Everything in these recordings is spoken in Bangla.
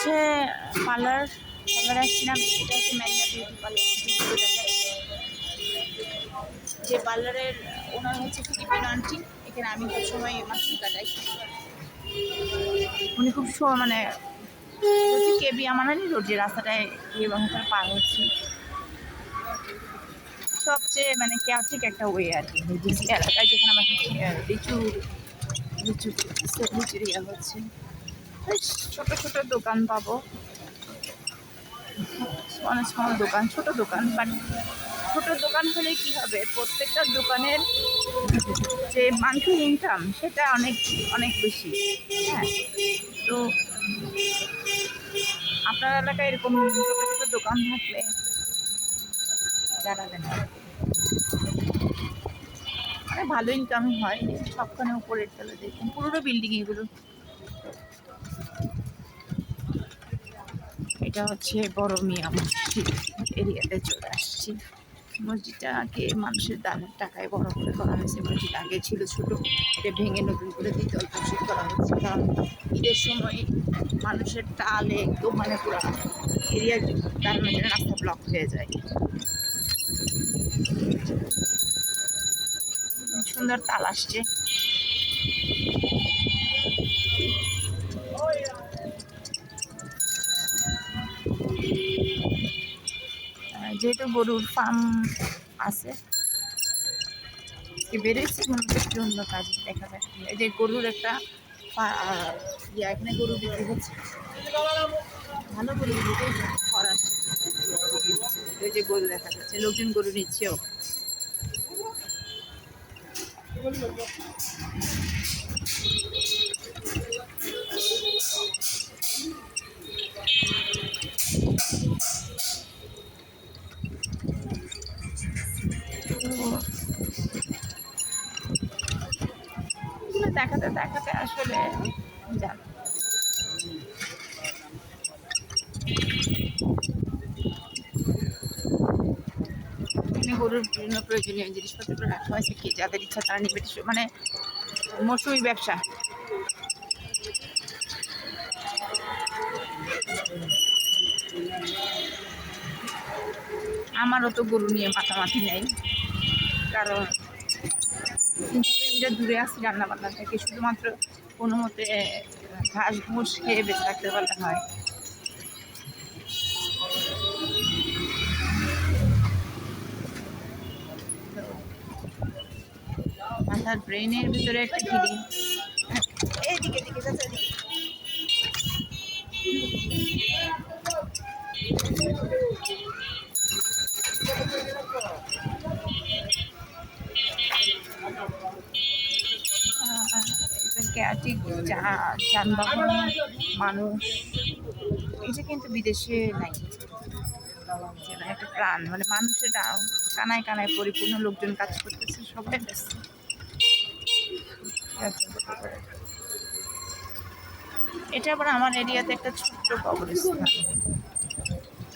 হচ্ছে পার্লার আসছিলাম। এটা হচ্ছে ম্যাগনা বিউটি পার্লার। যে পার্লারের ওনার হচ্ছে ফিলিপিনো আন্টি। এখানে আমি সবসময় মাছ কাটাই। উনি খুব মানে হচ্ছে কেবি আমানানি রোড, যে রাস্তাটায় ভিতরে পার হচ্ছি, সবচেয়ে মানে কেয়ারটেক একটা ওয়ে আর কি এলাকায়, যেখানে আমার লিচুর ইয়া হচ্ছে। ছোট ছোট দোকান পাবো, স্মল দোকান, ছোট দোকান। বাট ছোট দোকান হলে কি হবে, প্রত্যেকটা দোকানের যে মান্থলি ইনকাম সেটা অনেক অনেক বেশি। হ্যাঁ, তো আপনার এলাকায় এরকম ছোট ছোট দোকান থাকলে জানাবেন। মানে ভালো ইনকাম হয়, সবখানে উপরে চলে দেখুন, পুরোনো বিল্ডিং এগুলো। এটা হচ্ছে বড় মিয়া মসজিদ এরিয়াতে চলে আসছি। মসজিদটাকে মানুষের দানের টাকায় বড় করে করা হয়েছে। মসজিদ আগে ছিল ছোট, এটা ভেঙে নতুন করে দ্বিতল মসজিদ করা হচ্ছে। কারণ ঈদের সময় মানুষের টালে একদম মানে পুরো এরিয়ার দাঁড়ানোর জন্য রাস্তা ব্লক হয়ে যায়। সুন্দর তাল আসছে। যেহেতু গরুর ফার্ম আছে, বেরোচ্ছি একটু অন্য কাজে দেখা যায়। এই যে গরুর একটা এখানে গরু বিক্রি হচ্ছে, ভালো গরু বিক্রি করা আসছে। ওই যে গরু দেখা যাচ্ছে, লোকজন গরু নিচ্ছেও। দেখাতে দেখাতে আসলে জানো, গরুর বিভিন্ন প্রয়োজনীয় জিনিসপত্র রাখা হয়েছে, কি যাদের ইচ্ছা তারা নিবে। মানে মৌসুমি ব্যবসা। আমারও তো গরু নিয়ে মাতামাতি নেই, কারণ কিলোমিটার দূরে আসছি রান্না বান্না থেকে। শুধুমাত্র কোনো মতে ঘাস ঘুষ খেয়ে বেঁচে থাকতে পারলে হয়। মাথার ব্রেনের ভিতরে একটা ফিলিং, এইদিকে দিকে যানবাহন, মানুষ, এটা কিন্তু বিদেশে নাই। একটা প্রাণ, মানে মানুষের কানায় কানায় পরিপূর্ণ, লোকজন কাজ করতেছে, সবাই ব্যস্ত। এটা আবার আমার এরিয়াতে একটা ছোট্ট কবরস্থান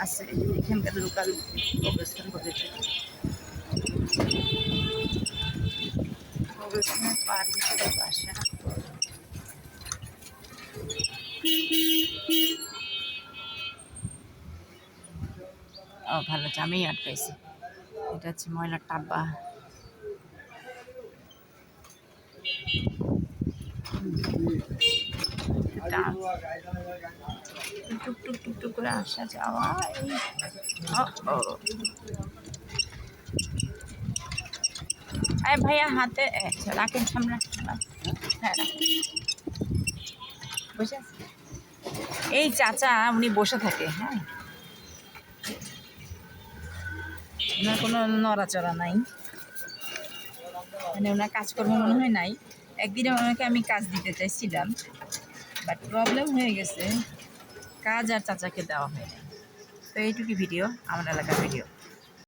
আছে, এখানকার লোকাল কবরস্থান বলে থাকে। কবরস্থানের পার হিসেবে বাসা। ও ভালো, জামেই আটকাইছে। এটা হচ্ছে ময়লার টাব্বা। টুকটুক টুকটুক করে আসা যাওয়া। এই ভাইয়া হাতে রাখেন সামনে। হ্যাঁ, বসে আছে এই চাচা, উনি বসে থাকে। হ্যাঁ, ওনার কোনো নড়াচড়া নাই, মানে ওনার কাজকর্ম মনে হয় নাই। একদিনে ওনাকে আমি কাজ দিতে চাইছিলাম, বাট প্রবলেম হয়ে গেছে, কাজ আর চাচাকে দেওয়া হয়নি। তো এইটুকু ভিডিও, আমার এলাকার ভিডিও।